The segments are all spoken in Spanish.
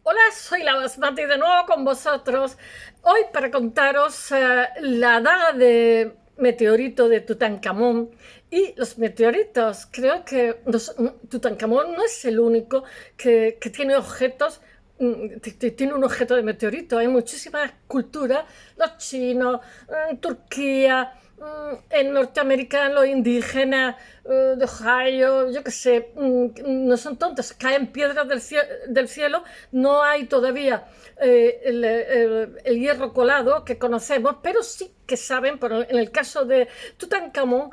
Hola, soy la Basmati de nuevo con vosotros. Hoy para contaros la daga de meteorito de Tutankamón y los meteoritos. Creo que Tutankamón no es el único que tiene objetos, tiene un objeto de meteorito. Hay muchísimas culturas, los chinos, Turquía, en Norteamérica, los indígenas de Ohio, yo qué sé, no son tontos, caen piedras del cielo, no hay todavía el hierro colado que conocemos, pero sí que saben, en el caso de Tutankamón,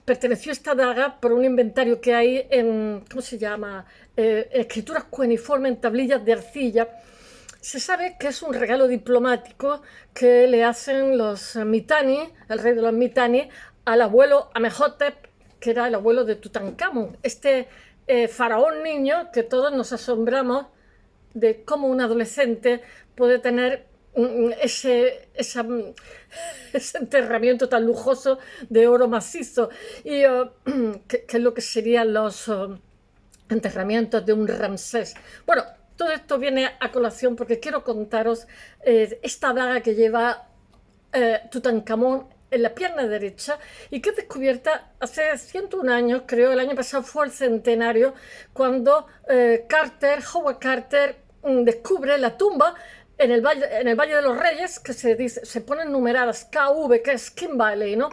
perteneció esta daga por un inventario que hay en, ¿cómo se llama? Escrituras cuneiformes en tablillas de arcilla. Se sabe que es un regalo diplomático que le hacen los Mitanni, el rey de los Mitanni, al abuelo Amenhotep, que era el abuelo de Tutankamón, este faraón niño que todos nos asombramos de cómo un adolescente puede tener ese enterramiento tan lujoso de oro macizo, y que es lo que serían los enterramientos de un Ramsés. Bueno, todo esto viene a colación porque quiero contaros esta daga que lleva Tutankamón en la pierna derecha y que es descubierta hace 101 años, creo, el año pasado fue el centenario, cuando Howard Carter, descubre la tumba en el Valle de los Reyes, que se ponen numeradas KV, que es King Valley, ¿no?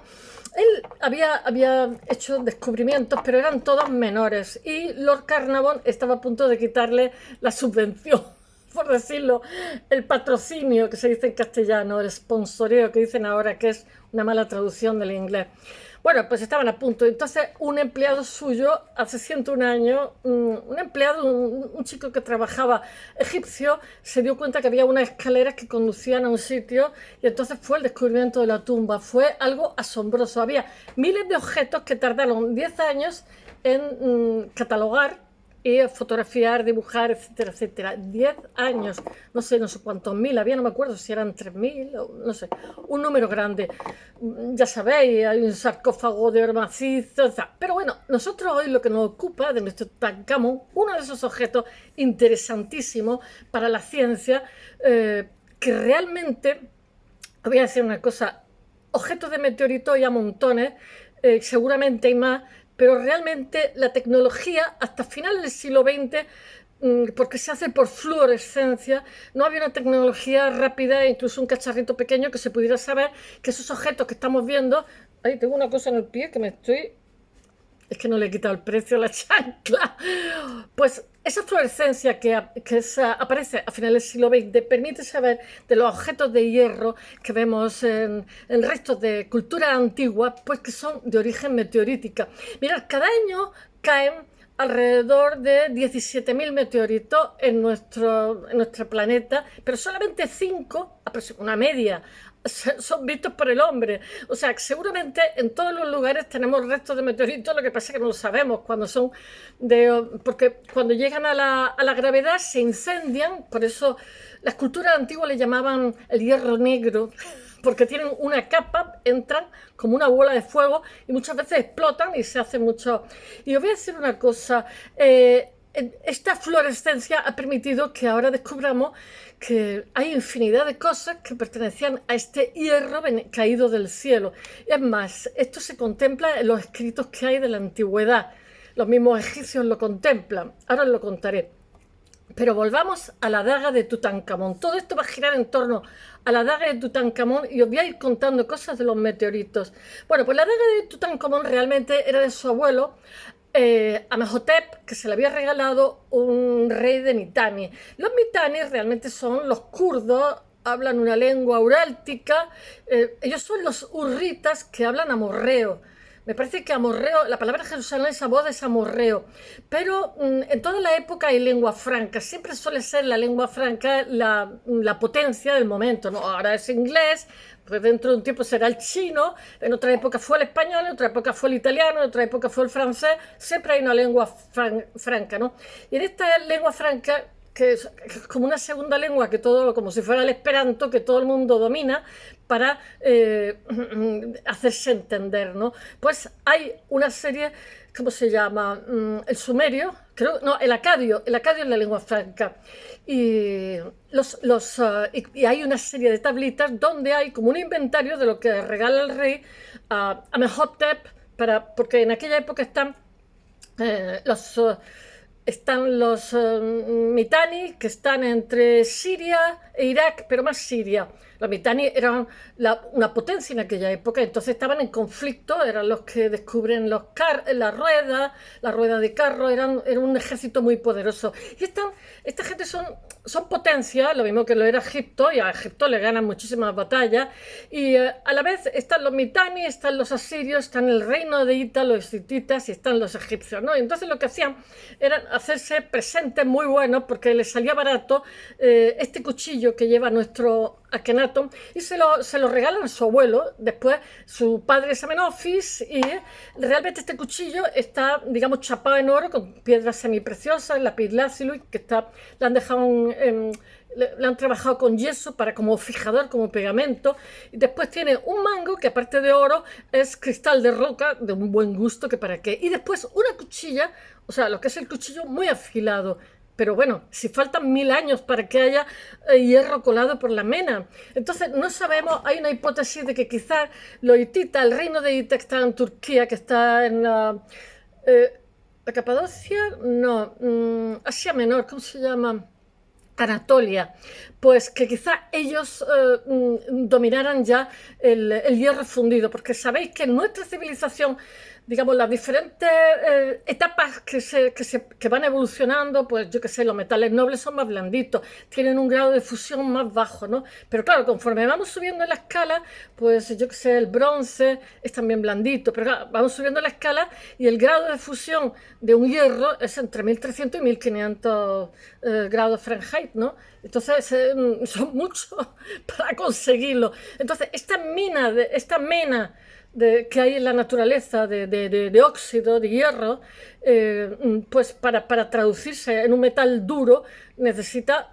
Él había hecho descubrimientos, pero eran todos menores, y Lord Carnarvon estaba a punto de quitarle la subvención, por decirlo, el patrocinio, que se dice en castellano, el sponsoreo, que dicen ahora, que es una mala traducción del inglés. Bueno, pues estaban a punto. Entonces, un empleado suyo, hace 101 años, un empleado, un chico que trabajaba egipcio, se dio cuenta que había unas escaleras que conducían a un sitio, y entonces fue el descubrimiento de la tumba. Fue algo asombroso. Había miles de objetos que tardaron 10 años en catalogar y fotografiar, dibujar, etcétera, etcétera. 10 años, no sé cuántos mil había, no me acuerdo si eran 3000, no sé, un número grande. Ya sabéis, hay un sarcófago de oro macizo, pero bueno, nosotros hoy lo que nos ocupa de nuestro Tutankamón, uno de esos objetos interesantísimos para la ciencia, que realmente, voy a decir una cosa, objetos de meteorito hay a montones, seguramente hay más, pero realmente la tecnología hasta finales del siglo XX, porque se hace por fluorescencia, no había una tecnología rápida, incluso un cacharrito pequeño que se pudiera saber que esos objetos que estamos viendo. Ahí tengo una cosa en el pie que me estoy... Es que no le he quitado el precio a la chancla. Pues esa fluorescencia aparece a finales del siglo XX permite saber de los objetos de hierro que vemos en restos de cultura antigua, pues que son de origen meteorítica. Mirad, cada año caen alrededor de 17.000 meteoritos en nuestro planeta, pero solamente 5, una media, son vistos por el hombre. O sea, que seguramente en todos los lugares tenemos restos de meteoritos, lo que pasa es que no lo sabemos cuando son porque cuando llegan a la gravedad se incendian. Por eso las culturas antiguas le llamaban el hierro negro, porque tienen una capa, entran como una bola de fuego y muchas veces explotan y se hace mucho. Y os voy a decir una cosa, esta fluorescencia ha permitido que ahora descubramos que hay infinidad de cosas que pertenecían a este hierro caído del cielo. Es más, esto se contempla en los escritos que hay de la antigüedad. Los mismos egipcios lo contemplan. Ahora os lo contaré. Pero volvamos a la daga de Tutankamón. Todo esto va a girar en torno a la daga de Tutankamón y os voy a ir contando cosas de los meteoritos. Bueno, pues la daga de Tutankamón realmente era de su abuelo, Amenhotep, que se le había regalado un rey de Mitanni. Los Mitanni realmente son los kurdos, hablan una lengua uráltica. Ellos son los hurritas que hablan amorreo. Me parece que amorreo, la palabra jerusalense voz es amorreo, pero en toda la época hay lengua franca, siempre suele ser la lengua franca la potencia del momento, ¿no? Ahora es inglés, pues dentro de un tiempo será el chino, en otra época fue el español, en otra época fue el italiano, en otra época fue el francés, siempre hay una lengua franca, ¿no? Y en esta lengua franca, que es como una segunda lengua, que todo, como si fuera el esperanto, que todo el mundo domina para hacerse entender, ¿no? Pues hay una serie ¿cómo se llama? El sumerio, creo, no, el acadio es la lengua franca. Y, y hay una serie de tablitas donde hay como un inventario de lo que regala el rey a Amenhotep, porque en aquella época eh, los, uh, están los Mitanni, que están entre Siria e Irak, pero más Siria. Los Mitanni eran una potencia en aquella época, entonces estaban en conflicto, eran los que descubren la rueda de carro, eran un ejército muy poderoso. Y esta gente son potencias, lo mismo que lo era Egipto, y a Egipto le ganan muchísimas batallas, y a la vez están los Mitanni, están los asirios, están el reino de Ita, los hititas, y están los egipcios, ¿no? Entonces lo que hacían era hacerse presentes muy buenos, porque les salía barato este cuchillo que lleva nuestro Akenatón, y se lo regalan a su abuelo. Después su padre es Amenofis, y realmente este cuchillo está, digamos, chapado en oro con piedras semipreciosas, lapislázuli, que le han dejado le han trabajado con yeso para como fijador, como pegamento, y después tiene un mango que, aparte de oro, es cristal de roca de un buen gusto, que para qué, y después una cuchilla, o sea, lo que es el cuchillo muy afilado. Pero bueno, si faltan 1000 años para que haya hierro colado por la mena. Entonces no sabemos, hay una hipótesis de que quizás los hititas, el reino de Hita, que está en Turquía, que está en la Capadocia, no, Asia Menor, ¿cómo se llama? Anatolia, pues que quizá ellos dominaran ya el hierro fundido, porque sabéis que en nuestra civilización, digamos, las diferentes etapas que van evolucionando, pues yo qué sé, los metales nobles son más blanditos, tienen un grado de fusión más bajo, ¿no? Pero claro, conforme vamos subiendo en la escala, pues yo qué sé, el bronce es también blandito, pero claro, vamos subiendo la escala y el grado de fusión de un hierro es entre 1300 y 1500 grados Fahrenheit, ¿no? Entonces son muchos para conseguirlo. Entonces esta mena que hay en la naturaleza de óxido, de hierro, pues para traducirse en un metal duro necesita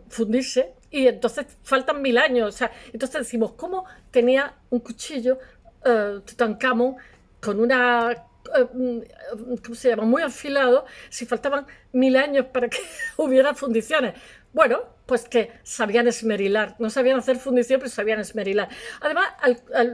fundirse, y entonces faltan 1000 años. O sea, entonces decimos, ¿cómo tenía un cuchillo Tutankamón con ¿cómo se llama? Muy afilado, si faltaban 1000 años para que hubiera fundiciones? Bueno, pues que sabían esmerilar, no sabían hacer fundición, pero sabían esmerilar. Además,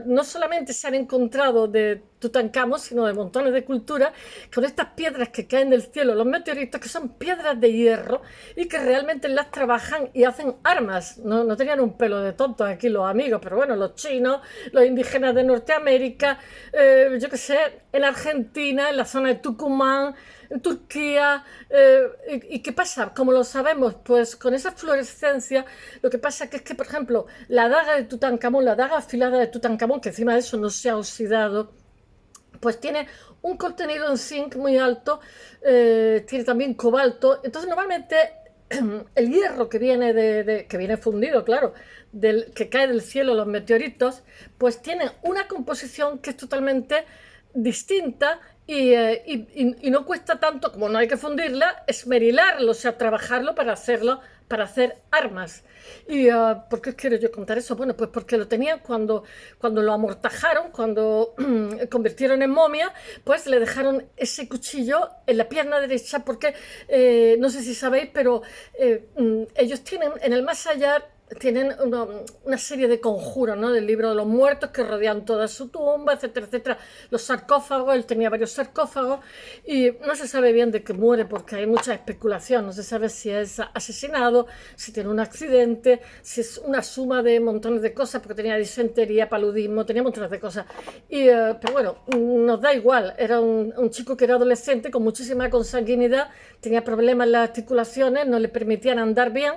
no solamente se han encontrado de Tutankamón, sino de montones de culturas, con estas piedras que caen del cielo, los meteoritos, que son piedras de hierro y que realmente las trabajan y hacen armas. No tenían un pelo de tontos aquí los amigos, pero bueno, los chinos, los indígenas de Norteamérica, yo qué sé, en Argentina, en la zona de Tucumán, en Turquía. ¿Y qué pasa? Como lo sabemos, pues con esa fluorescencia, lo que pasa es que, por ejemplo, la daga de Tutankamón, la daga afilada de Tutankamón, que encima de eso no se ha oxidado, pues tiene un contenido en zinc muy alto, tiene también cobalto. Entonces normalmente el hierro que viene fundido, claro, que cae del cielo, los meteoritos, pues tiene una composición que es totalmente distinta, y no cuesta tanto, como no hay que fundirla, esmerilarlo, o sea, trabajarlo para hacer armas. ¿Y por qué quiero yo contar eso? Bueno, pues porque lo tenían cuando lo amortajaron, cuando convirtieron en momia, pues le dejaron ese cuchillo en la pierna derecha, porque no sé si sabéis, pero ellos tienen en el más allá, tienen una serie de conjuros, ¿no? Del libro de los muertos, que rodean toda su tumba, etcétera, etcétera. Los sarcófagos, él tenía varios sarcófagos, y no se sabe bien de qué muere, porque hay mucha especulación. No se sabe si es asesinado, si tiene un accidente, si es una suma de montones de cosas, porque tenía disentería, paludismo, tenía montones de cosas. Pero bueno, nos da igual. Era un chico que era adolescente, con muchísima consanguinidad, tenía problemas en las articulaciones, no le permitían andar bien,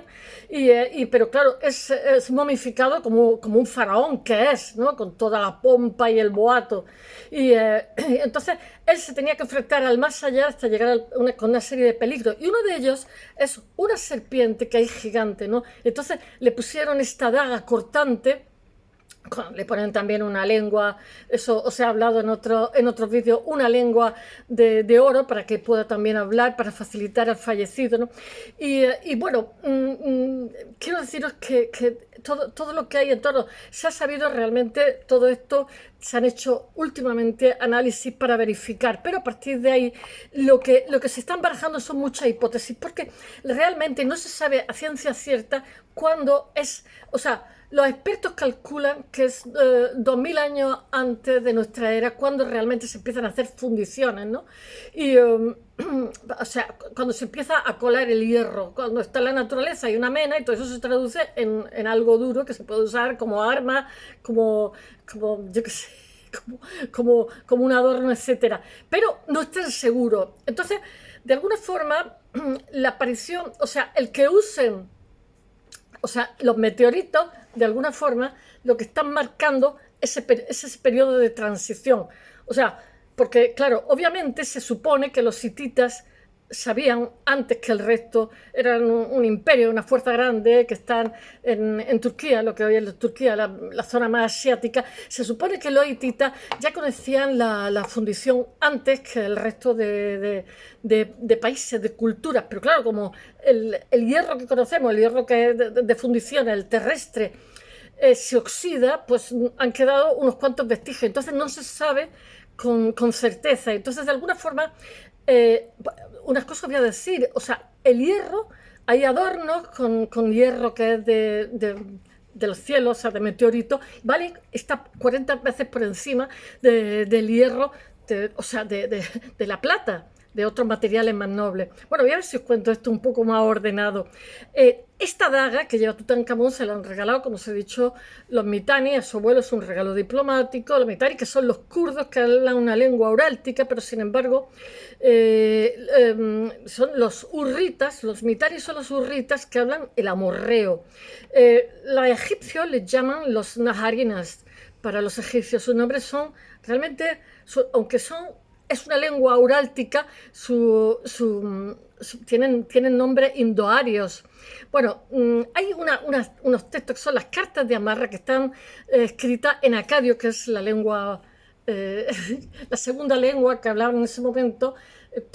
pero claro, es momificado como un faraón que es, ¿no? Con toda la pompa y el boato. Entonces él se tenía que enfrentar al más allá hasta llegar con una serie de peligros. Y uno de ellos es una serpiente que hay gigante, ¿no? Entonces le pusieron esta daga cortante Le ponen también una lengua, eso os he hablado en otros vídeos, una lengua de oro para que pueda también hablar, para facilitar al fallecido, ¿no? Y bueno, quiero deciros que todo lo que hay en torno, se ha sabido realmente, todo esto, se han hecho últimamente análisis para verificar, pero a partir de ahí lo que se están barajando son muchas hipótesis, porque realmente no se sabe a ciencia cierta cuándo es, o sea, los expertos calculan que es 2000 años antes de nuestra era cuando realmente se empiezan a hacer fundiciones, ¿no? Y, o sea, cuando se empieza a colar el hierro, cuando está en la naturaleza hay una mena y todo eso se traduce en algo duro que se puede usar como arma, como yo qué sé, como un adorno, etcétera. Pero no es tan seguro. Entonces, de alguna forma, la aparición, o sea, el que usen, o sea, los meteoritos, de alguna forma, lo que están marcando es ese periodo de transición. O sea, porque, claro, obviamente se supone que los hititas sabían antes que el resto, eran un imperio, una fuerza grande que están en Turquía, lo que hoy es Turquía, la zona más asiática. Se supone que los hititas ya conocían la fundición antes que el resto de países, de culturas, pero claro, como el hierro que conocemos, el hierro que es de fundición, el terrestre, se oxida, pues han quedado unos cuantos vestigios, entonces no se sabe con certeza. Entonces, de alguna forma, unas cosas voy a decir, o sea, el hierro, hay adornos con hierro que es de los cielos, o sea, de meteoritos, ¿vale? Está 40 veces por encima del hierro, o sea, de la plata, de otros materiales más nobles. Bueno, voy a ver si os cuento esto un poco más ordenado. Esta daga que lleva Tutankamón se la han regalado, como os he dicho, los Mitanni, a su abuelo, es un regalo diplomático. Los Mitanni, que son los kurdos que hablan una lengua uráltica, pero sin embargo son los hurritas, los Mitanni son los hurritas que hablan el amorreo. Los egipcios les llaman los naharinas. Para los egipcios sus nombres son realmente, aunque es una lengua uráltica, tienen nombres indoarios. Bueno, hay unos textos que son las cartas de Amarra que están escritas en acadio, que es la lengua, la segunda lengua que hablaban en ese momento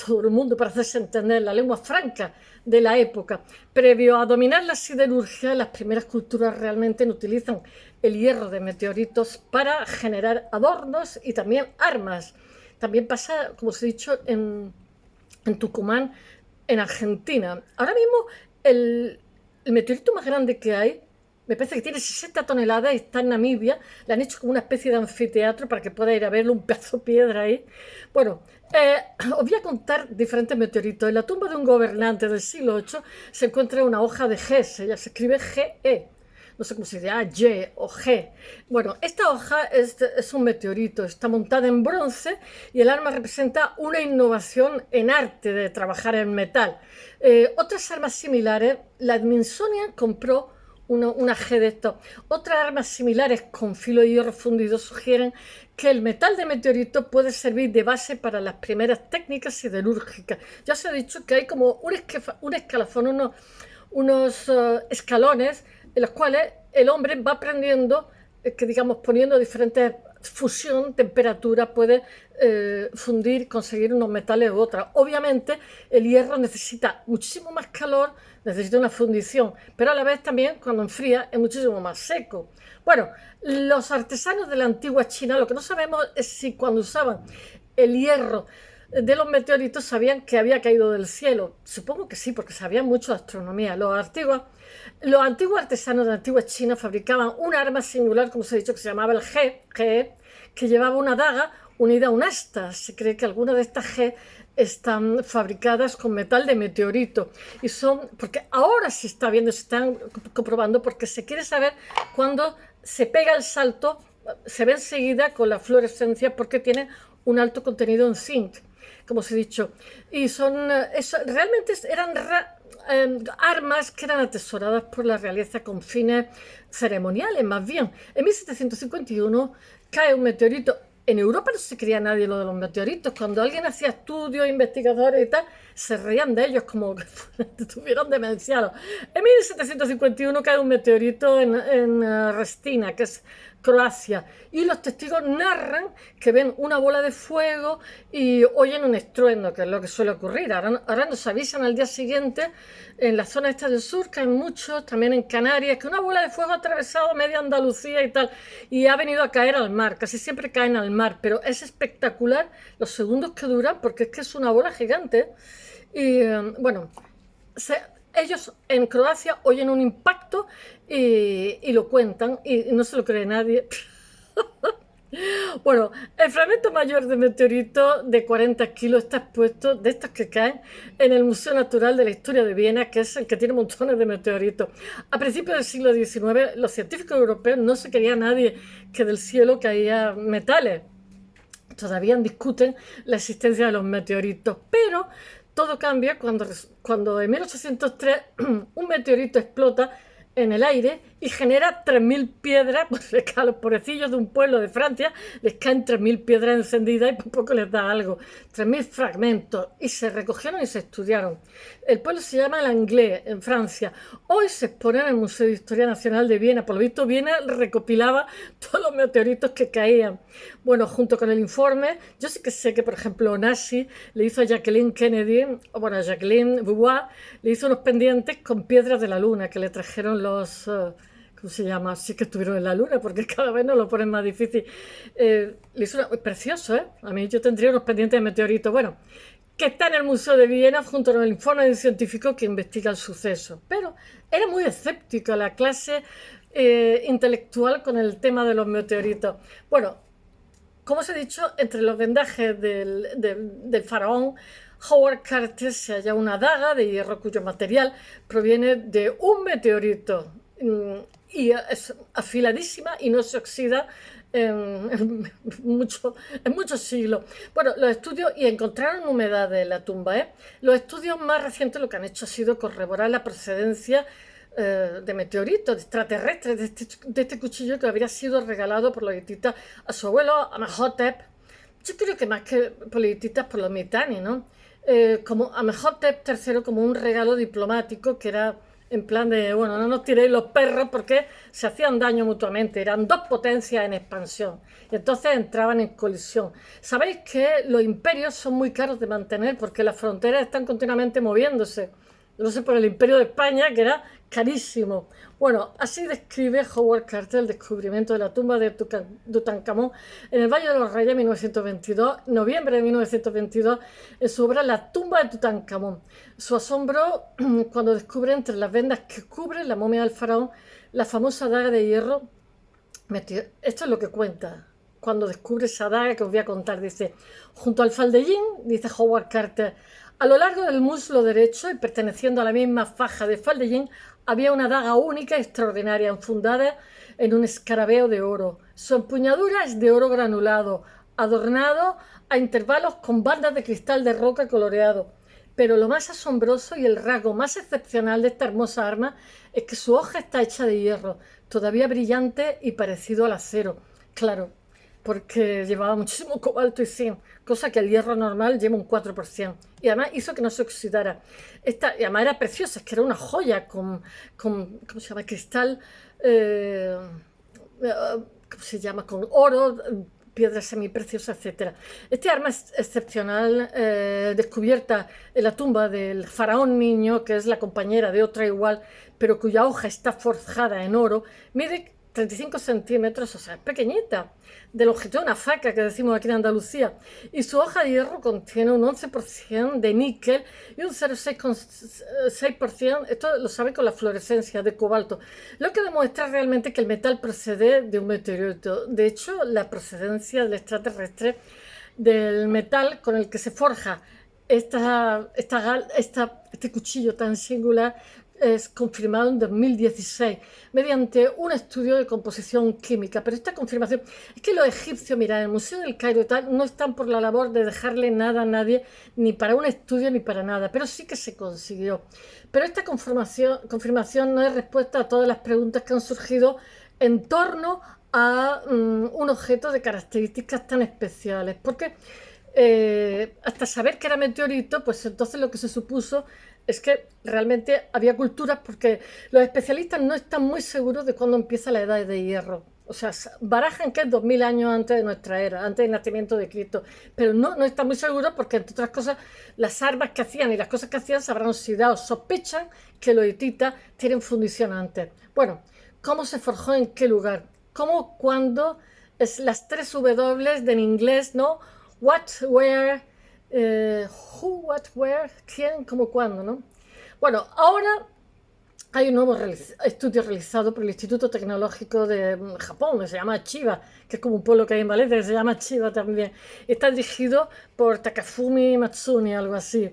todo el mundo para hacerse entender, la lengua franca de la época. Previo a dominar la siderurgia, las primeras culturas realmente utilizan el hierro de meteoritos para generar adornos y también armas. También pasa, como os he dicho, en Tucumán, en Argentina. Ahora mismo el meteorito más grande que hay, me parece que tiene 60 toneladas y está en Namibia. Le han hecho como una especie de anfiteatro para que pueda ir a verlo, un pedazo de piedra ahí. Bueno, os voy a contar diferentes meteoritos. En la tumba de un gobernante del siglo VIII se encuentra una hoja de G, se escribe GE. No sé cómo se dice, Y o G. Bueno, esta hoja es un meteorito, está montada en bronce y el arma representa una innovación en arte de trabajar en metal. Otras armas similares, la Smithsonian compró una G de esto. Otras armas similares con filo de hierro fundido sugieren que el metal de meteorito puede servir de base para las primeras técnicas siderúrgicas. Ya os he dicho que hay como un escalafón, unos escalones en los cuales el hombre va aprendiendo que, digamos, poniendo diferentes fusión, temperatura, puede fundir, conseguir unos metales u otros. Obviamente el hierro necesita muchísimo más calor, necesita una fundición, pero a la vez también cuando enfría es muchísimo más seco. Bueno, los artesanos de la antigua China, lo que no sabemos es si cuando usaban el hierro de los meteoritos sabían que había caído del cielo. Supongo que sí, porque sabían mucho de astronomía. Los antiguos artesanos de la antigua China fabricaban un arma singular, como os he dicho, que se llamaba el G, que llevaba una daga unida a un asta. Se cree que algunas de estas G están fabricadas con metal de meteorito y porque ahora se está viendo, se están comprobando, porque se quiere saber cuándo se pega el salto, se ve enseguida con la fluorescencia porque tiene un alto contenido en zinc, como os he dicho, y realmente eran armas que eran atesoradas por la realeza con fines ceremoniales, más bien. En 1751 cae un meteorito. En Europa no se creía nadie lo de los meteoritos. Cuando alguien hacía estudios, investigadores y tal, se reían de ellos como que estuvieron demenciados. En 1751 cae un meteorito en Restina, que es Croacia, y los testigos narran que ven una bola de fuego y oyen un estruendo, que es lo que suele ocurrir. Ahora nos avisan al día siguiente en la zona esta del sur, que hay muchos, también en Canarias, que una bola de fuego ha atravesado media Andalucía y tal, y ha venido a caer al mar. Casi siempre caen al mar, pero es espectacular los segundos que duran, porque es que es una bola gigante. Y bueno, ellos en Croacia oyen un impacto y lo cuentan y no se lo cree nadie. Bueno, el fragmento mayor de meteorito de 40 kilos está expuesto, de estos que caen, en el Museo Natural de la Historia de Viena, que es el que tiene montones de meteoritos. A principios del siglo XIX, los científicos europeos no se creía nadie que del cielo caía metales. Todavía discuten la existencia de los meteoritos, pero todo cambia cuando en 1803 un meteorito explota en el aire y genera 3.000 piedras, porque a los pobrecillos de un pueblo de Francia les caen 3.000 piedras encendidas y por poco les da algo. 3.000 fragmentos, y se recogieron y se estudiaron. El pueblo se llama Langlais, en Francia. Hoy se expone en el Museo de Historia Nacional de Viena. Por lo visto, Viena recopilaba todos los meteoritos que caían. Bueno, junto con el informe, yo sí que sé que, por ejemplo, Onassis le hizo a Jacqueline Kennedy, o bueno, a Jacqueline Beauvoir, le hizo unos pendientes con piedras de la luna que le trajeron los... ¿cómo se llama? Sí que estuvieron en la luna, porque cada vez nos lo ponen más difícil. Le hizo precioso, ¿eh? A mí yo tendría unos pendientes de meteoritos. Bueno, que está en el Museo de Viena junto con el informe de un científico que investiga el suceso. Pero era muy escéptica la clase intelectual con el tema de los meteoritos. Bueno, como os he dicho, entre los vendajes del faraón Howard Carter se halla una daga de hierro cuyo material proviene de un meteorito y es afiladísima y no se oxida en muchos siglos. Bueno, los estudios, y encontraron humedad en la tumba, los estudios más recientes lo que han hecho ha sido corroborar la procedencia de meteoritos, de extraterrestres, de este cuchillo que habría sido regalado por los hititas a su abuelo Amenhotep. Yo creo que más que por los hititas, por los mitanni, ¿no? Como Amenhotep III, como un regalo diplomático que era en plan de, bueno, no nos tiréis los perros, porque se hacían daño mutuamente, eran dos potencias en expansión y entonces entraban en colisión. Sabéis que los imperios son muy caros de mantener porque las fronteras están continuamente moviéndose. No sé, por el Imperio de España, que era carísimo. Bueno, así describe Howard Carter el descubrimiento de la tumba de Tutankamón en el Valle de los Reyes, 1922, noviembre de 1922, en su obra La tumba de Tutankamón. Su asombro cuando descubre entre las vendas que cubren la momia del faraón la famosa daga de hierro. Esto es lo que cuenta cuando descubre esa daga que os voy a contar. Dice, junto al faldellín, dice Howard Carter, a lo largo del muslo derecho y perteneciendo a la misma faja de faldellín, había una daga única y extraordinaria, enfundada en un escarabeo de oro. Su empuñadura es de oro granulado, adornado a intervalos con bandas de cristal de roca coloreado. Pero lo más asombroso y el rasgo más excepcional de esta hermosa arma es que su hoja está hecha de hierro, todavía brillante y parecido al acero. Claro, porque llevaba muchísimo cobalto y zinc, cosa que el hierro normal lleva un 4%. Y además hizo que no se oxidara. Y además era preciosa, es que era una joya con ¿cómo se llama? Cristal, ¿cómo se llama? Con oro, piedras semipreciosas, etc. Este arma es excepcional, descubierta en la tumba del faraón niño, que es la compañera de otra igual, pero cuya hoja está forjada en oro, mide 35 centímetros, o sea, es pequeñita, de longitud de una faca, que decimos aquí en Andalucía, y su hoja de hierro contiene un 11% de níquel y un 0,6%, esto lo sabe con la fluorescencia de cobalto, lo que demuestra realmente que el metal procede de un meteorito. De hecho, la procedencia del extraterrestre del metal con el que se forja este cuchillo tan singular es confirmado en 2016 mediante un estudio de composición química. Pero esta confirmación es que los egipcios, mira, en el Museo del Cairo y tal, no están por la labor de dejarle nada a nadie, ni para un estudio ni para nada, pero sí que se consiguió. Pero esta confirmación no es respuesta a todas las preguntas que han surgido en torno a un objeto de características tan especiales, porque hasta saber que era meteorito, pues entonces lo que se supuso es que realmente había culturas, porque los especialistas no están muy seguros de cuándo empieza la edad de hierro. O sea, barajan que es 2000 años antes de nuestra era, antes del nacimiento de Cristo. Pero no está muy seguro porque, entre otras cosas, las armas que hacían y las cosas que hacían se habrán oxidado. Sospechan que los hititas tienen fundición antes. Bueno, ¿cómo se forjó? ¿En qué lugar? ¿Cómo? ¿Cuándo? Es las tres W de en inglés, ¿no? What, where, who, what, where, quién, cómo, cuándo, ¿no? Bueno, ahora hay un nuevo estudio realizado por el Instituto Tecnológico de Japón, que se llama Chiba, que es como un pueblo que hay en Valencia, que se llama Chiba también. Está dirigido por Takafumi Matsuni, algo así,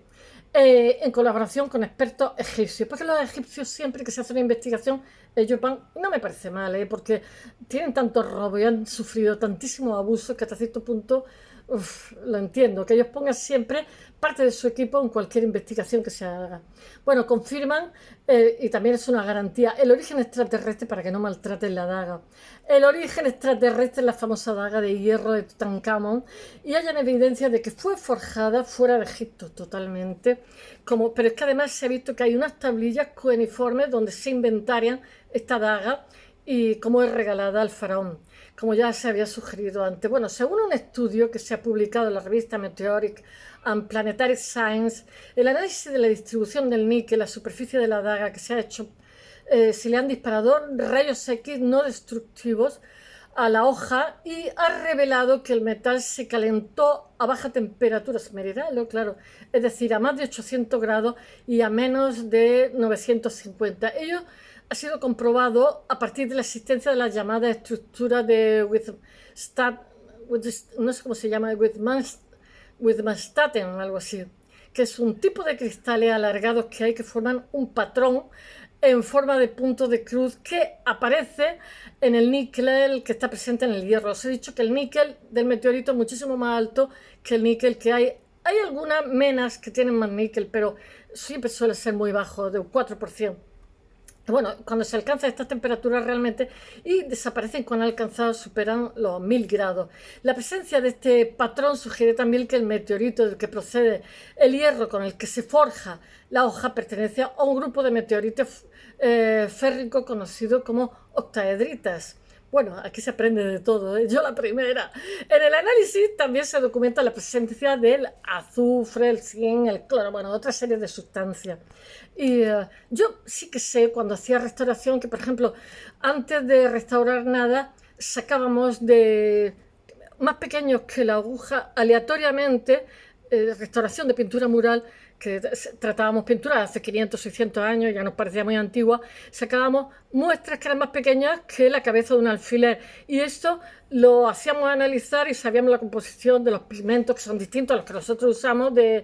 en colaboración con expertos egipcios. Porque los egipcios siempre que se hace una investigación, ellos van, no me parece mal, porque tienen tantos robos y han sufrido tantísimos abusos que hasta cierto punto lo entiendo, que ellos pongan siempre parte de su equipo en cualquier investigación que se haga. Bueno, confirman, y también es una garantía, el origen extraterrestre para que no maltraten la daga. El origen extraterrestre es la famosa daga de hierro de Tutankamón y hayan evidencia de que fue forjada fuera de Egipto totalmente. Pero es que además se ha visto que hay unas tablillas cuneiformes donde se inventarian esta daga y cómo es regalada al faraón, como ya se había sugerido antes. Bueno, según un estudio que se ha publicado en la revista Meteoric and Planetary Science, el análisis de la distribución del níquel, la superficie de la daga que se ha hecho, se le han disparado rayos X no destructivos a la hoja y ha revelado que el metal se calentó a baja temperatura, se medirá, claro, es decir, a más de 800 grados y a menos de 950. Ello ha sido comprobado a partir de la existencia de la llamada estructura de no sé cómo se llama, Widmanstatten, algo así, que es un tipo de cristales alargados que hay que forman un patrón en forma de punto de cruz que aparece en el níquel que está presente en el hierro. Os he dicho que el níquel del meteorito es muchísimo más alto que el níquel que hay. Hay algunas menas que tienen más níquel, pero siempre suele ser muy bajo, de un 4%. Bueno, cuando se alcanza estas temperaturas realmente y desaparecen cuando alcanzado, superan los 1000 grados. La presencia de este patrón sugiere también que el meteorito del que procede el hierro con el que se forja la hoja pertenece a un grupo de meteoritos férricos conocido como octaedritas. Bueno, aquí se aprende de todo, ¿eh? Yo la primera. En el análisis también se documenta la presencia del azufre, el zinc, el cloro, bueno, otra serie de sustancias. Y yo sí que sé, cuando hacía restauración, que por ejemplo, antes de restaurar nada, sacábamos de más pequeños que la aguja aleatoriamente, restauración de pintura mural, que tratábamos pintura hace 500, 600 años, ya nos parecía muy antigua, sacábamos muestras que eran más pequeñas que la cabeza de un alfiler. Y esto lo hacíamos analizar y sabíamos la composición de los pigmentos que son distintos a los que nosotros usamos, de,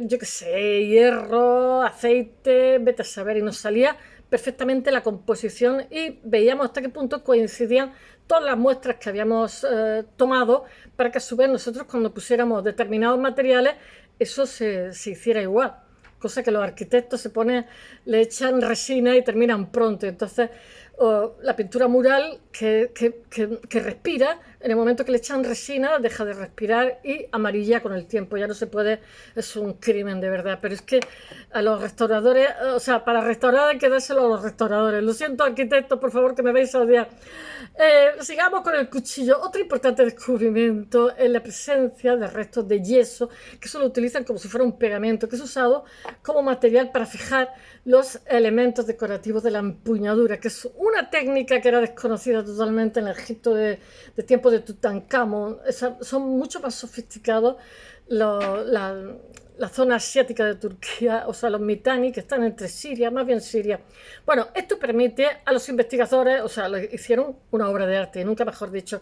yo qué sé, hierro, aceite, vete a saber, y nos salía perfectamente la composición y veíamos hasta qué punto coincidían todas las muestras que habíamos tomado para que a su vez nosotros cuando pusiéramos determinados materiales eso se hiciera igual, cosa que los arquitectos le echan resina y terminan pronto. Entonces la pintura mural que respira, en el momento que le echan resina deja de respirar y amarilla con el tiempo, ya no se puede, es un crimen de verdad. Pero es que a los restauradores, o sea, para restaurar hay que dárselo a los restauradores. Lo siento, arquitectos, por favor, que me vais a odiar. Sigamos con el cuchillo. Otro importante descubrimiento es la presencia de restos de yeso que se lo utilizan como si fuera un pegamento, que es usado como material para fijar los elementos decorativos de la empuñadura, que es una técnica que era desconocida totalmente en el Egipto de tiempos de Tutankamón. Son mucho más sofisticados la zona asiática de Turquía, o sea, los Mitanni, que están entre Siria, más bien Siria. Bueno, esto permite a los investigadores, o sea, hicieron una obra de arte, nunca mejor dicho,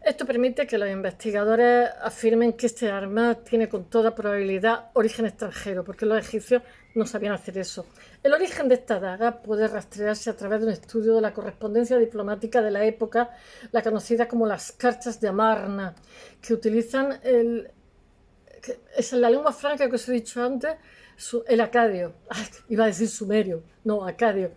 esto permite que los investigadores afirmen que este arma tiene con toda probabilidad origen extranjero, porque los egipcios no sabían hacer eso. El origen de esta daga puede rastrearse a través de un estudio de la correspondencia diplomática de la época, la conocida como las cartas de Amarna, que utilizan es la lengua franca que os he dicho antes, el acadio. Ay, iba a decir sumerio, no, acadio.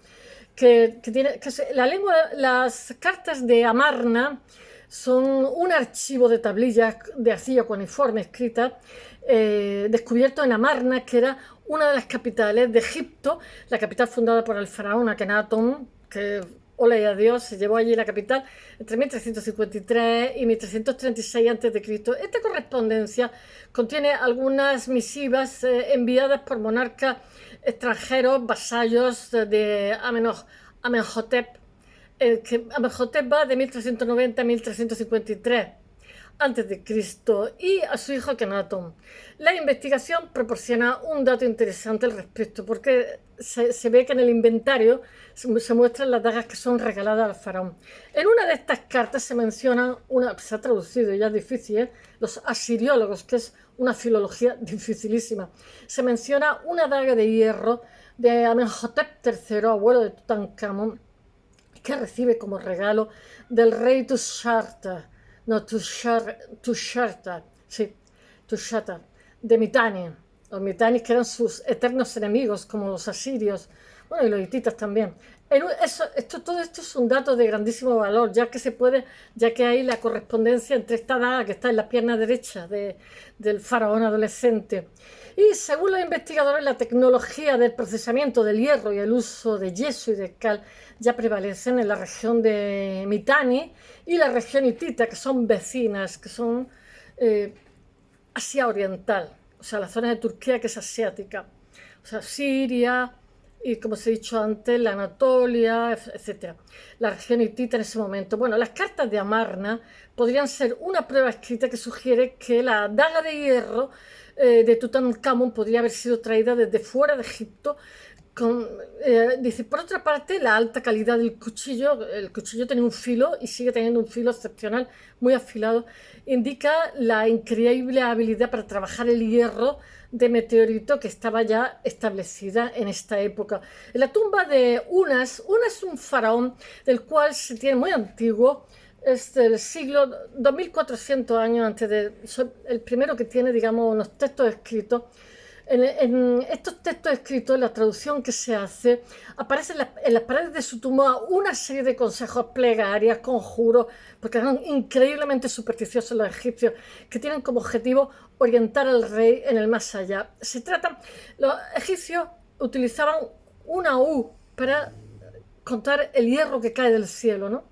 Las cartas de Amarna son un archivo de tablillas de arcilla cuneiforme escritas, descubierto en Amarna, que era una de las capitales de Egipto, la capital fundada por el faraón Akenatón, que ole a Dios, se llevó allí la capital entre 1353 y 1336 a.C. Esta correspondencia contiene algunas misivas enviadas por monarcas extranjeros, vasallos de Amenhotep. Amenhotep va de 1390 a 1353 antes de Cristo, y a su hijo Akenatón. La investigación proporciona un dato interesante al respecto, porque se ve que en el inventario se muestran las dagas que son regaladas al faraón. En una de estas cartas se menciona, se ha traducido, ya es difícil, los asiriólogos, que es una filología dificilísima. Se menciona una daga de hierro de Amenhotep III, abuelo de Tutankamón, que recibe como regalo del rey Tushar, de Mitanni. Los Mitannis, que eran sus eternos enemigos, como los asirios, bueno, y los hititas también. Todo esto es un dato de grandísimo valor, ya que hay la correspondencia entre esta daga que está en la pierna derecha del faraón adolescente. Y según los investigadores, la tecnología del procesamiento del hierro y el uso de yeso y de cal ya prevalecen en la región de Mitanni y la región hitita, que son vecinas, que son Asia Oriental, o sea, la zona de Turquía que es asiática, o sea, Siria y, como os he dicho antes, la Anatolia, etc. La región hitita en ese momento. Bueno, las cartas de Amarna podrían ser una prueba escrita que sugiere que la daga de hierro de Tutankamón podría haber sido traída desde fuera de Egipto. Dice, por otra parte, la alta calidad del cuchillo, el cuchillo tenía un filo y sigue teniendo un filo excepcional, muy afilado, indica la increíble habilidad para trabajar el hierro de meteorito que estaba ya establecida en esta época. En la tumba de Unas es un faraón del cual se tiene muy antiguo, es del siglo 2400 años antes el primero que tiene, digamos, unos textos escritos. En estos textos escritos, la traducción que se hace, aparecen en las paredes de su tumba una serie de consejos, plegarias, conjuros, porque eran increíblemente supersticiosos los egipcios, que tienen como objetivo orientar al rey en el más allá. Los egipcios utilizaban una U para contar el hierro que cae del cielo, ¿no?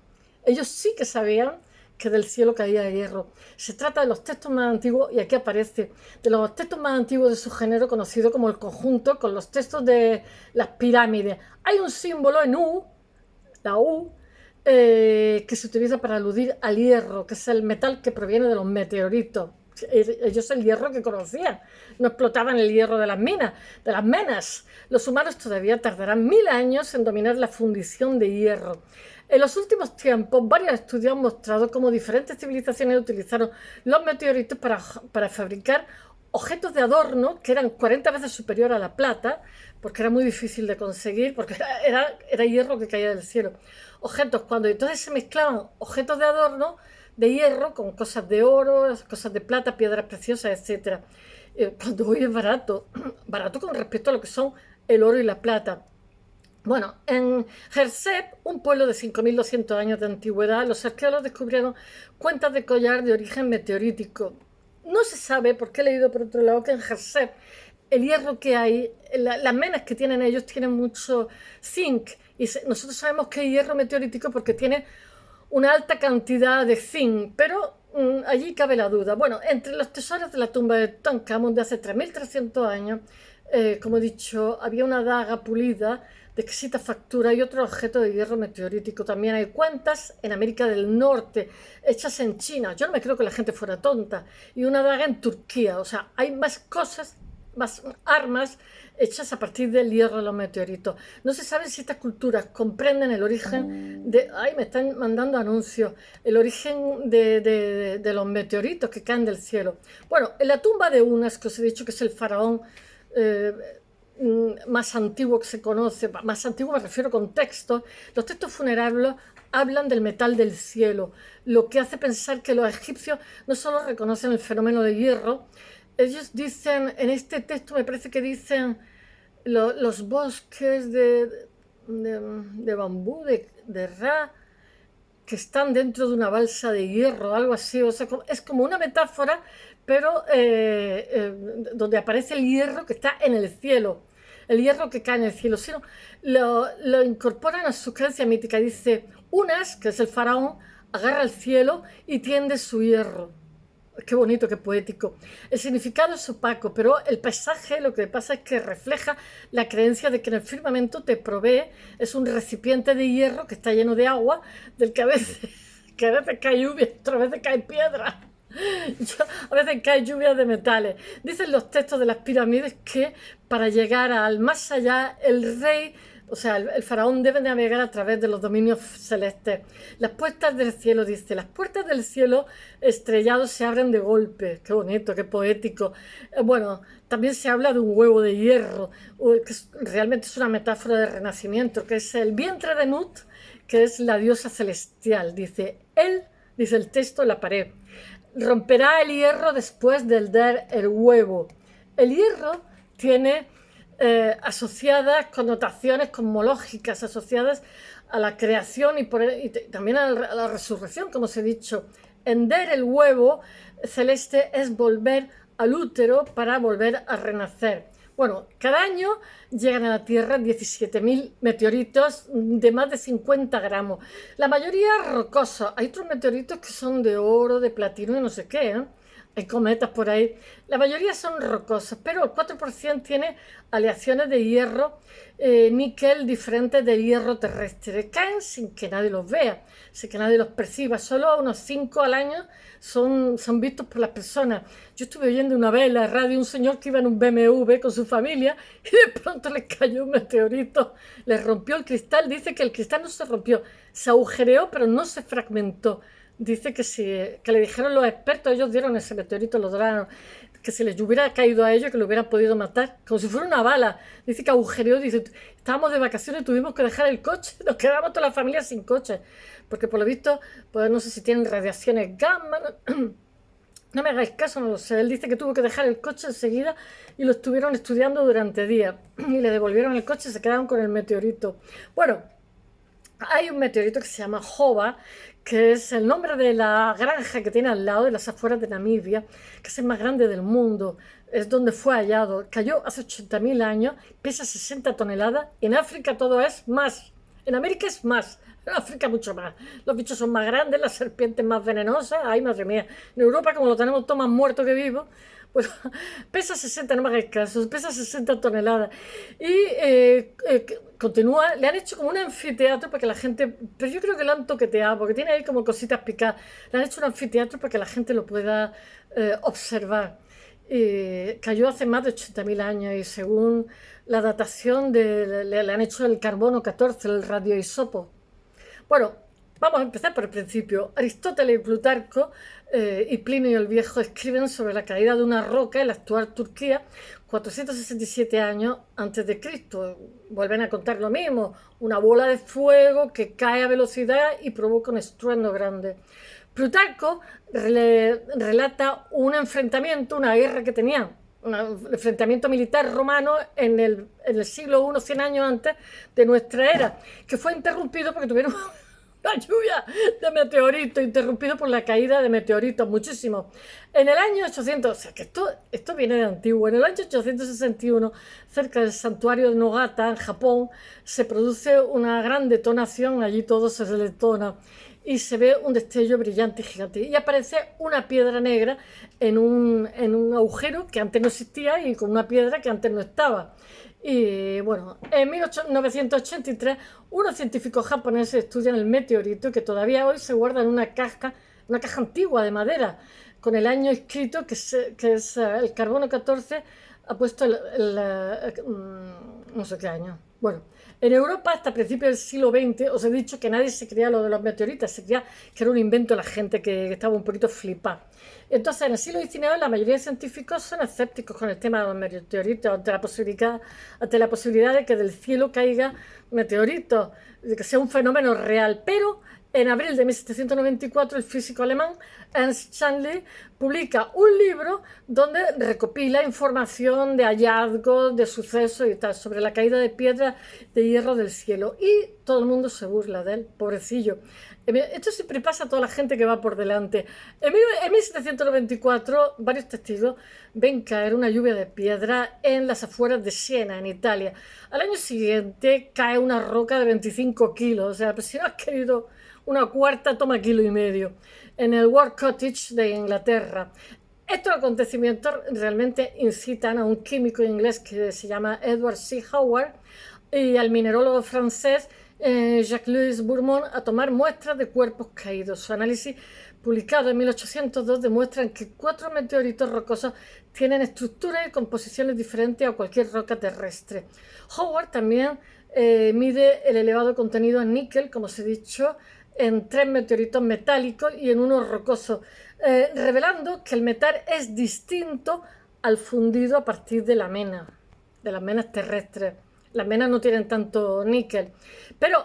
Ellos sí que sabían que del cielo caía hierro. Se trata de los textos más antiguos, y aquí aparece, de los textos más antiguos de su género, conocido como el conjunto, con los textos de las pirámides. Hay un símbolo en U, la U, que se utiliza para aludir al hierro, que es el metal que proviene de los meteoritos. Ellos el hierro que conocían, no explotaban el hierro de las minas, de las menas. Los humanos todavía tardarán 1000 años en dominar la fundición de hierro. En los últimos tiempos, varios estudios han mostrado cómo diferentes civilizaciones utilizaron los meteoritos para fabricar objetos de adorno que eran 40 veces superior a la plata, porque era muy difícil de conseguir, porque era hierro que caía del cielo. Cuando entonces se mezclaban objetos de adorno de hierro con cosas de oro, cosas de plata, piedras preciosas, etc. Cuando hoy es barato con respecto a lo que son el oro y la plata. Bueno, en Jersep, un pueblo de 5200 años de antigüedad, los arqueólogos descubrieron cuentas de collar de origen meteorítico. No se sabe, porque he leído por otro lado que en Jersep el hierro que hay, las menas que tienen ellos tienen mucho zinc, y nosotros sabemos que hay hierro meteorítico porque tiene una alta cantidad de zinc, pero allí cabe la duda. Bueno, entre los tesoros de la tumba de Tutankamón de hace 3300 años, como he dicho, había una daga pulida de exquisita factura y otro objeto de hierro meteorítico. También hay cuentas en América del Norte, hechas en China. Yo no me creo que la gente fuera tonta. Y una daga en Turquía. O sea, hay más cosas, más armas hechas a partir del hierro de los meteoritos. No se sabe si estas culturas comprenden el origen de... ¡Ay, me están mandando anuncios! El origen de los meteoritos que caen del cielo. Bueno, en la tumba de Unas, que os he dicho que es el faraón más antiguo que se conoce, más antiguo me refiero con textos, los textos funerarios hablan del metal del cielo, lo que hace pensar que los egipcios no solo reconocen el fenómeno de hierro, ellos dicen, en este texto me parece que dicen los bosques de bambú, de Ra, que están dentro de una balsa de hierro, algo así, o sea, es como una metáfora, pero donde aparece el hierro que está en el cielo. el hierro que cae en el cielo, sino lo incorporan a sus creencias míticas. Dice, Unas, que es el faraón, agarra el cielo y tiende su hierro. Qué bonito, qué poético. El significado es opaco, pero el paisaje lo que pasa es que refleja la creencia de que en el firmamento te provee, es un recipiente de hierro que está lleno de agua, del que a veces cae lluvia, otras veces cae piedra. A veces cae lluvia de metales. Dicen los textos de las pirámides que para llegar al más allá, el rey, o sea, el faraón debe navegar a través de los dominios celestes. Las puertas del cielo, dice, las puertas del cielo estrellados se abren de golpe. Qué bonito, qué poético. Bueno, también se habla de un huevo de hierro, que realmente es una metáfora de renacimiento, que es el vientre de Nut, que es la diosa celestial. Dice, él, dice el texto en la pared, romperá el hierro después del dar el huevo. El hierro tiene asociadas connotaciones cosmológicas, asociadas a la creación y también a la resurrección, como os he dicho. Hender el huevo celeste es volver al útero para volver a renacer. Bueno, cada año llegan a la Tierra 17.000 meteoritos de más de 50 gramos. La mayoría rocosos. Hay otros meteoritos que son de oro, de platino y no sé qué, ¿eh? Hay cometas por ahí. La mayoría son rocosos, pero el 4% tiene aleaciones de hierro, níquel diferentes del hierro terrestre. Caen sin que nadie los vea, sin que nadie los perciba. Solo unos 5 al año son vistos por las personas. Yo estuve oyendo una vez en la radio un señor que iba en un BMW con su familia y de pronto le cayó un meteorito, le rompió el cristal. Dice que el cristal no se rompió, se agujereó, pero no se fragmentó. Dice que le dijeron los expertos, ellos dieron ese meteorito, lo doraron, que si les hubiera caído a ellos, que lo hubieran podido matar, como si fuera una bala. Dice que agujereó, dice, estábamos de vacaciones y tuvimos que dejar el coche, nos quedamos toda la familia sin coche, porque por lo visto, pues no sé si tienen radiaciones gamma, no me hagáis caso, no lo sé. Él dice que tuvo que dejar el coche enseguida y lo estuvieron estudiando durante días, y le devolvieron el coche y se quedaron con el meteorito. Bueno, hay un meteorito que se llama Jova, que es el nombre de la granja que tiene al lado de las afueras de Namibia, que es el más grande del mundo, es donde fue hallado. Cayó hace 80.000 años, pesa 60 toneladas. En África todo es más, en América es más, en África mucho más. Los bichos son más grandes, las serpientes más venenosas. Ay, madre mía, en Europa como lo tenemos todo más muerto que vivo, pues pesa 60, no me hagáis caso, pesa 60 toneladas. Y continúa, le han hecho como un anfiteatro para que la gente, pero yo creo que lo han toqueteado, porque tiene ahí como cositas picadas. Le han hecho un anfiteatro para que la gente lo pueda observar. Cayó hace más de 80.000 años y según la datación, le han hecho el carbono 14, el radioisopo. Bueno, vamos a empezar por el principio. Aristóteles y Plutarco y Plinio el Viejo escriben sobre la caída de una roca en la actual Turquía 467 años antes de Cristo. Vuelven a contar lo mismo, una bola de fuego que cae a velocidad y provoca un estruendo grande. Plutarco relata un enfrentamiento, una guerra que tenían, un enfrentamiento militar romano en el siglo I, 100 años antes de nuestra era, que fue interrumpido porque tuvieron la lluvia de meteoritos, interrumpido por la caída de meteoritos, muchísimo. En el año 800, o sea que esto viene de antiguo, en el año 861, cerca del santuario de Nogata, en Japón, se produce una gran detonación, allí todo se detona, y se ve un destello brillante y gigante. Y aparece una piedra negra en un agujero que antes no existía y con una piedra que antes no estaba. Y bueno, en 1983 unos científicos japoneses estudian el meteorito que todavía hoy se guarda en una caja antigua de madera, con el año escrito que es el carbono 14, ha puesto no sé qué año. Bueno, en Europa hasta principios del siglo XX os he dicho que nadie se creía lo de los meteoritos, se creía que era un invento de la gente que estaba un poquito flipada. Entonces, en el siglo XIX la mayoría de científicos son escépticos con el tema de los meteoritos ante la posibilidad de que del cielo caiga meteoritos, de que sea un fenómeno real. Pero En abril de 1794, el físico alemán Ernst Chanley publica un libro donde recopila información de hallazgos, de sucesos y tal, sobre la caída de piedras de hierro del cielo. Y todo el mundo se burla de él, pobrecillo. Esto siempre pasa a toda la gente que va por delante. En 1794, varios testigos ven caer una lluvia de piedra en las afueras de Siena, en Italia. Al año siguiente cae una roca de 25 kilos. O sea, pues si no has querido una cuarta, toma 1,5 kilos, en el War Cottage de Inglaterra. Estos acontecimientos realmente incitan a un químico inglés que se llama Edward C. Howard y al minerólogo francés Jacques-Louis Bourmont a tomar muestras de cuerpos caídos. Su análisis, publicado en 1802, demuestran que 4 meteoritos rocosos tienen estructuras y composiciones diferentes a cualquier roca terrestre. Howard también mide el elevado contenido en níquel, como os he dicho, en 3 meteoritos metálicos y en uno rocoso, revelando que el metal es distinto al fundido a partir de la mena, de las menas terrestres. Las menas no tienen tanto níquel, pero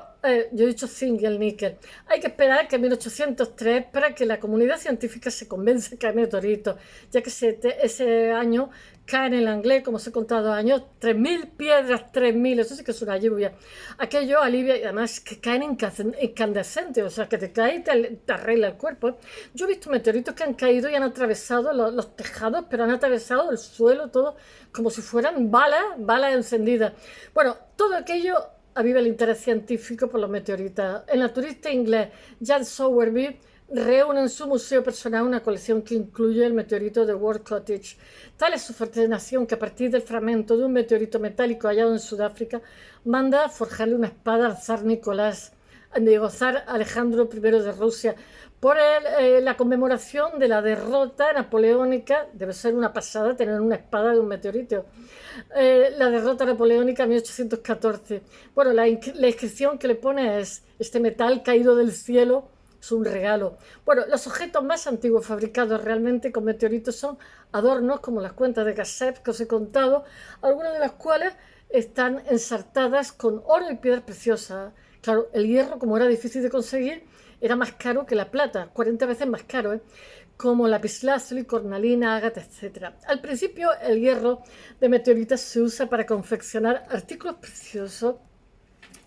yo he dicho zinc y el níquel. Hay que esperar que en 1803 para que la comunidad científica se convenza que hay meteoritos, ya que ese año caen en el Anglés, como os he contado años, 3.000 piedras, 3.000, eso sí que es una lluvia. Aquello alivia y además que caen incandescentes, o sea, que te cae y te arregla el cuerpo. Yo he visto meteoritos que han caído y han atravesado los tejados, pero han atravesado el suelo, todo como si fueran balas encendidas. Bueno, todo aquello aviva el interés científico por los meteoritos. El naturista inglés Jan Sowerby reúne en su museo personal una colección que incluye el meteorito de War Cottage. Tal es su fascinación que a partir del fragmento de un meteorito metálico hallado en Sudáfrica manda a forjarle una espada al zar Nicolás, de zar Alejandro I de Rusia, por la conmemoración de la derrota napoleónica. Debe ser una pasada tener una espada de un meteorito. La derrota napoleónica en 1814. Bueno, la inscripción que le pone es: este metal caído del cielo es un regalo. Bueno, los objetos más antiguos fabricados realmente con meteoritos son adornos como las cuentas de cassette que os he contado, algunas de las cuales están ensartadas con oro y piedras preciosas. Claro, el hierro, como era difícil de conseguir, era más caro que la plata, 40 veces más caro, como lapislázuli, cornalina, ágata, etc. Al principio, el hierro de meteoritas se usa para confeccionar artículos preciosos,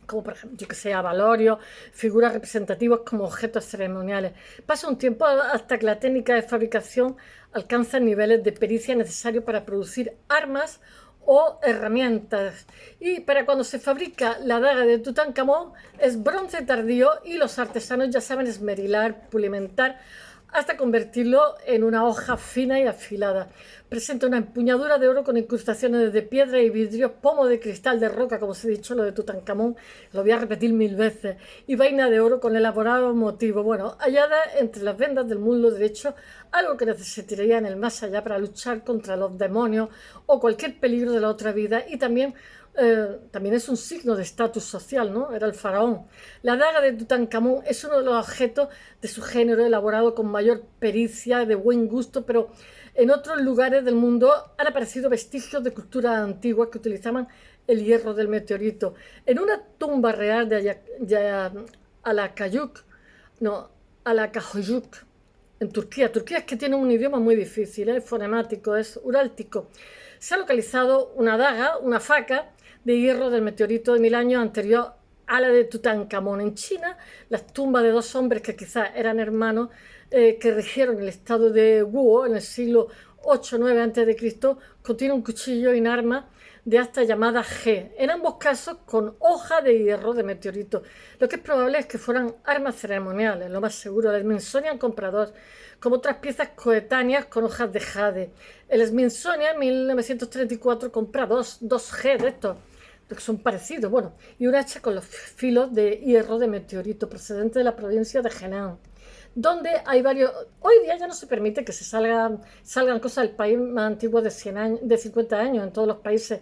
como por ejemplo, yo que sé, avalorio, figuras representativas como objetos ceremoniales. Pasa un tiempo hasta que la técnica de fabricación alcanza niveles de pericia necesarios para producir armas o herramientas. Y para cuando se fabrica la daga de Tutankamón es bronce tardío y los artesanos ya saben esmerilar, pulimentar, hasta convertirlo en una hoja fina y afilada. Presenta una empuñadura de oro con incrustaciones de piedra y vidrio, pomo de cristal de roca, como os he dicho, lo de Tutankamón, lo voy a repetir 1000 veces, y vaina de oro con elaborado motivo. Bueno, hallada entre las vendas del muslo derecho, algo que necesitaría en el más allá para luchar contra los demonios o cualquier peligro de la otra vida, y también es un signo de estatus social, ¿no? Era el faraón. La daga de Tutankamón es uno de los objetos de su género elaborado con mayor pericia, de buen gusto, pero en otros lugares del mundo han aparecido vestigios de culturas antiguas que utilizaban el hierro del meteorito. En una tumba real de Alakayuk, en Turquía. Turquía es que tiene un idioma muy difícil, es fonemático, es uráltico. Se ha localizado una daga, una faca de hierro del meteorito de 1000 años anterior a la de Tutankamón. En China, las tumbas de 2 hombres que quizás eran hermanos que rigieron el estado de Wuo en el siglo 8-9 a.C., contiene un cuchillo y un arma de asta llamada G, en ambos casos con hoja de hierro de meteorito. Lo que es probable es que fueran armas ceremoniales, lo más seguro. El Smithsonian compra 2, como otras piezas coetáneas con hojas de jade. El Smithsonian en 1934 compra 2 G de estos, que son parecidos, bueno, y un hacha con los filos de hierro de meteorito procedente de la provincia de Henan, donde hay varios. Hoy día ya no se permite que salgan cosas del país más antiguo de 100 años, de 50 años en todos los países,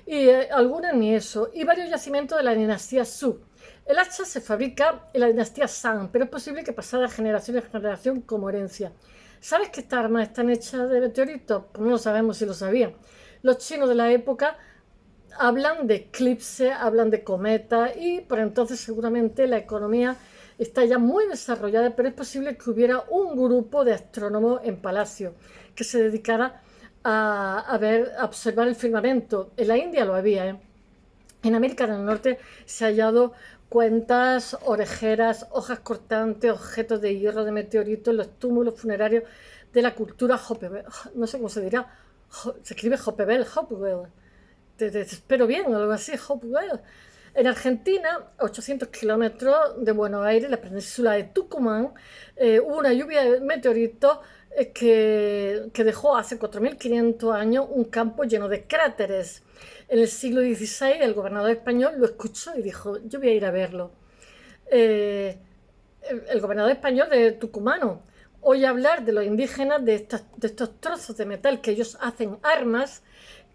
y algunas ni eso, y varios yacimientos de la dinastía Su. El hacha se fabrica en la dinastía Shang, pero es posible que pasara de generación en generación como herencia. ¿Sabes que estas armas están hechas de meteoritos? Pues no lo sabemos, si lo sabían. Los chinos de la época hablan de eclipse, hablan de cometa, y por entonces seguramente la economía está ya muy desarrollada, pero es posible que hubiera un grupo de astrónomos en Palacio que se dedicara a observar el firmamento. En la India lo había, ¿eh? En América del Norte se ha hallado cuentas, orejeras, hojas cortantes, objetos de hierro de meteoritos en los túmulos funerarios de la cultura Hopewell. No sé cómo se dirá, se escribe Hopewell. Te espero bien, algo así, Hopewell. En Argentina, a 800 kilómetros de Buenos Aires, la península de Tucumán, hubo una lluvia de meteoritos que dejó hace 4.500 años un campo lleno de cráteres. En el siglo XVI el gobernador español lo escuchó y dijo, yo voy a ir a verlo. El gobernador español de tucumano oye hablar de los indígenas de estos trozos de metal que ellos hacen armas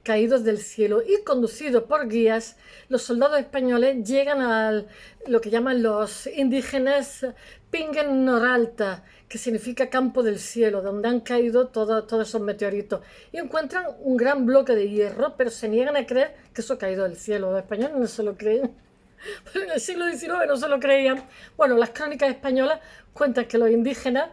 caídos del cielo, y conducidos por guías, los soldados españoles llegan a lo que llaman los indígenas Pingen Noralta, que significa campo del cielo, donde han caído todos esos meteoritos, y encuentran un gran bloque de hierro, pero se niegan a creer que eso ha caído del cielo. Los españoles no se lo creen. Pero en el siglo XIX no se lo creían. Bueno, las crónicas españolas cuentan que los indígenas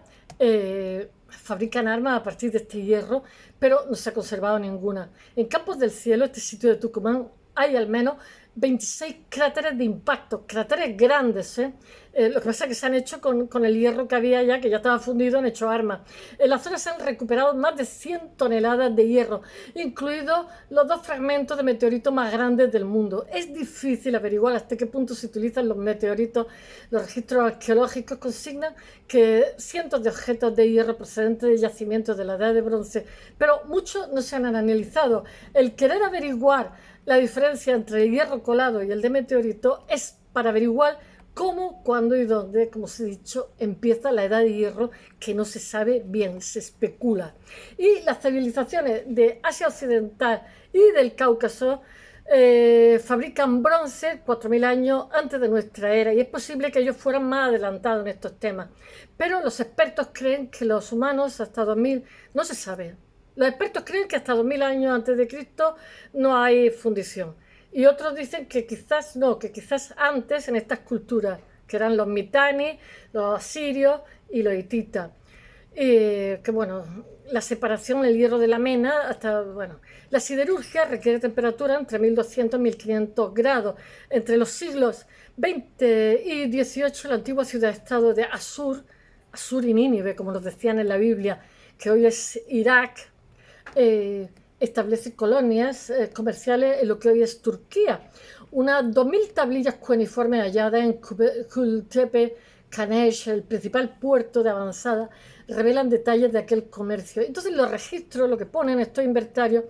fabrican armas a partir de este hierro, pero no se ha conservado ninguna. En Campos del Cielo, este sitio de Tucumán, hay al menos 26 cráteres de impacto, cráteres grandes, ¿eh? Lo que pasa es que se han hecho con el hierro que había ya, que ya estaba fundido, han hecho armas. En la zona se han recuperado más de 100 toneladas de hierro, incluidos los 2 fragmentos de meteorito más grandes del mundo. Es difícil averiguar hasta qué punto se utilizan los meteoritos. Los registros arqueológicos consignan que cientos de objetos de hierro procedentes de yacimientos de la Edad de Bronce, pero muchos no se han analizado. El querer averiguar la diferencia entre el hierro colado y el de meteorito es para averiguar cómo, cuándo y dónde, como os he dicho, empieza la edad de hierro, que no se sabe bien, se especula. Y las civilizaciones de Asia Occidental y del Cáucaso fabrican bronce 4.000 años antes de nuestra era, y es posible que ellos fueran más adelantados en estos temas. Pero los expertos creen que los humanos hasta 2000 no se sabe. Los expertos creen que hasta 2000 años antes de Cristo no hay fundición. Y otros dicen que quizás no, que quizás antes en estas culturas, que eran los mitanis, los asirios y los hititas. Que bueno, la separación, el hierro de la mena, hasta, bueno, la siderurgia requiere temperatura entre 1200 y 1500 grados. Entre los siglos XX y XVIII, la antigua ciudad-estado de Asur y Nínive, como nos decían en la Biblia, que hoy es Irak, establece colonias comerciales en lo que hoy es Turquía. Unas 2000 tablillas cuneiformes halladas en Kultepe Kanesh, el principal puerto de avanzada, revelan detalles de aquel comercio. Entonces los registros, lo que ponen estos inventarios,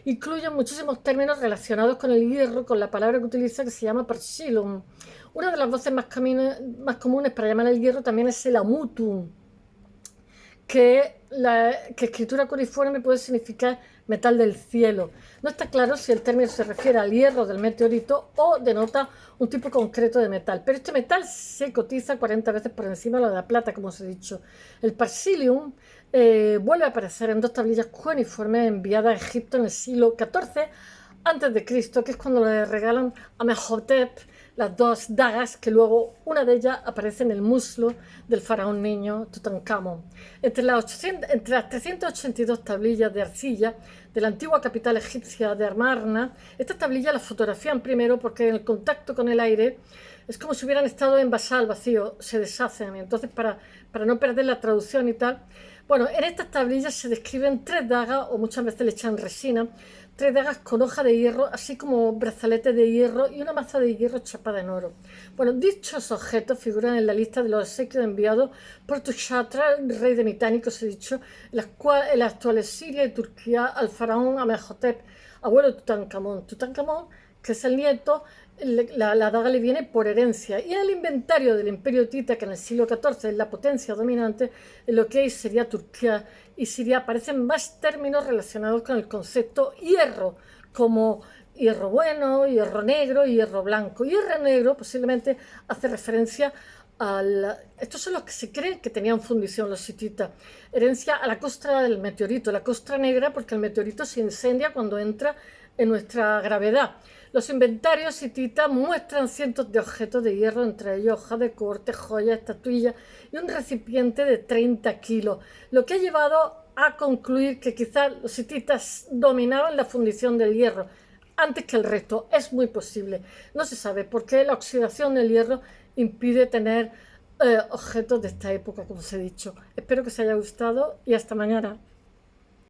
incluyen muchísimos términos relacionados con el hierro, con la palabra que utiliza, que se llama Persilum. Una de las voces más comunes para llamar el hierro también es el amutum, que escritura cuneiforme puede significar metal del cielo. No está claro si el término se refiere al hierro del meteorito o denota un tipo concreto de metal, pero este metal se cotiza 40 veces por encima de la plata, como os he dicho. El Persilium vuelve a aparecer en 2 tablillas cuneiformes enviadas a Egipto en el siglo XIV a.C., que es cuando le regalan a Amenhotep las 2 dagas, que luego una de ellas aparece en el muslo del faraón niño Tutankamón. Entre las 382 tablillas de arcilla de la antigua capital egipcia de Amarna, estas tablillas las fotografían primero porque en el contacto con el aire es como si hubieran estado envasadas al vacío, se deshacen. Entonces, para no perder la traducción y tal, bueno, en estas tablillas se describen 3 dagas, o muchas veces le echan resina, 3 dagas con hoja de hierro, así como brazaletes de hierro y una maza de hierro chapada en oro. Bueno, dichos objetos figuran en la lista de los obsequios enviados por Tushatra, el rey de Mitanni, que os he dicho, en la actual Siria y Turquía, al faraón Amenhotep, abuelo de Tutankamón. Tutankamón, que es el nieto, la daga le viene por herencia. Y en el inventario del imperio hitita, que en el siglo XIV es la potencia dominante, en lo que hoy sería Turquía y Siria, aparecen más términos relacionados con el concepto hierro, como hierro bueno, hierro negro y hierro blanco. Hierro negro posiblemente hace referencia estos son los que se cree que tenían fundición, los hititas. Herencia a la costra del meteorito, la costra negra, porque el meteorito se incendia cuando entra en nuestra gravedad. Los inventarios hititas muestran cientos de objetos de hierro, entre ellos hojas de corte, joyas, estatuillas y un recipiente de 30 kilos, lo que ha llevado a concluir que quizás los hititas dominaban la fundición del hierro antes que el resto. Es muy posible. No se sabe por qué la oxidación del hierro impide tener objetos de esta época, como os he dicho. Espero que os haya gustado y hasta mañana.